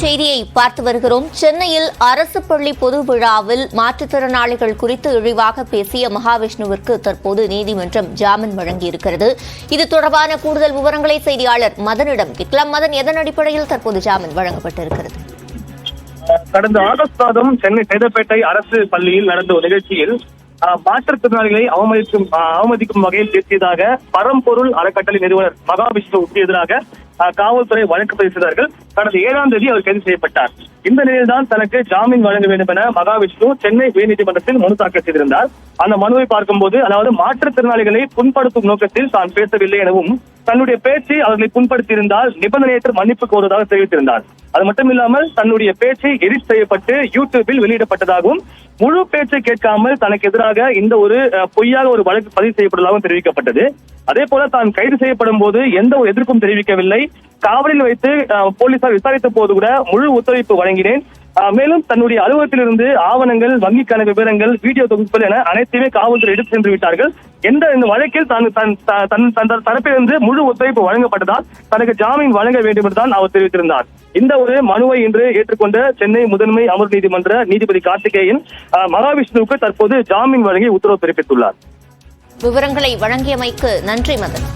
செய்தியை பார்த்து வருகிறோம். சென்னையில் அரசு பள்ளி பொது விழாவில் மாற்றுத்திறனாளிகள் குறித்து இழிவாக பேசிய மகாவிஷ்ணுவிற்கு தற்போது நீதிமன்றம் ஜாமீன் வழங்கியிருக்கிறது. இது தொடர்பான கூடுதல் விவரங்களை செய்தியாளர் மதனிடம் கேட்கலாம். மதன், எதன் அடிப்படையில் தற்போது ஜாமீன் வழங்கப்பட்டிருக்கிறது? கடந்த ஆகஸ்ட் மாதம் சென்னை சேதப்பேட்டை அரசு பள்ளியில் நடந்த ஒரு நிகழ்ச்சியில் மாற்றுத்திறனாளிகளை அவமதிக்கும் வகையில் பேசியதாக பரம்பொருள் அறக்கட்டளை நிறுவனர் மகாவிஷ்ணுவுக்கு எதிராக காவல்துறை வழக்கு பதிவு செய்தார்கள். கடந்த 7ஆம் தேதி அவர் கைது செய்யப்பட்டார். இந்த நிலையில்தான் தனக்கு ஜாமீன் வழங்க வேண்டும் என மகாவிஷ்ணு சென்னை உயர்நீதிமன்றத்தில் மனு தாக்கல் செய்திருந்தார். அந்த மனுவை பார்க்கும்போது, அதாவது மாற்றுத்திறனாளிகளை புண்படுத்தும் நோக்கத்தில் தான் பேசவில்லை எனவும் தன்னுடைய பேச்சு அவர்களை புண்படுத்தியிருந்தால் நிபந்தனையற்ற மன்னிப்பு கோருவதாக தெரிவித்திருந்தார். அது மட்டுமில்லாமல் தன்னுடைய பேச்சு எடிட் செய்யப்பட்டு யூடியூபில் வெளியிடப்பட்டதாகவும் முழு பேச்சை கேட்காமல் தனக்கு எதிராக இந்த ஒரு பொய்யாக ஒரு வழக்கு பதிவு செய்யப்பட்டதாகவும் தெரிவிக்கப்பட்டது. அதே போல தான் கைது செய்யப்படும் போது எந்த ஒரு எதிர்ப்பும் தெரிவிக்கவில்லை. காவலில் வைத்து போலீசார் விசாரித்த போது கூட முழு ஒத்துழைப்பு வழங்கினேன். மேலும் தன்னுடைய அலுவலகத்திலிருந்து ஆவணங்கள், வங்கி கணக்கு விவரங்கள், வீடியோ தொகுப்புகள் என அனைத்தையுமே காவல்துறை எடுத்து சென்று விட்டார்கள். இந்த வழக்கில் தரப்பிலிருந்து முழு ஒத்துழைப்பு வழங்கப்பட்டதால் தனக்கு ஜாமீன் வழங்க வேண்டும் என்றுதான் அவர் தெரிவித்திருந்தார். இந்த ஒரு மனுவை இன்று ஏற்றுக்கொண்ட சென்னை முதன்மை அமர்வு நீதிமன்ற நீதிபதி கார்த்திகேயன் மகாவிஷ்ணுவுக்கு தற்போது ஜாமீன் வழங்கி உத்தரவு பிறப்பித்துள்ளார். விவரங்களை வழங்கியமைக்கு நன்றி மதன்.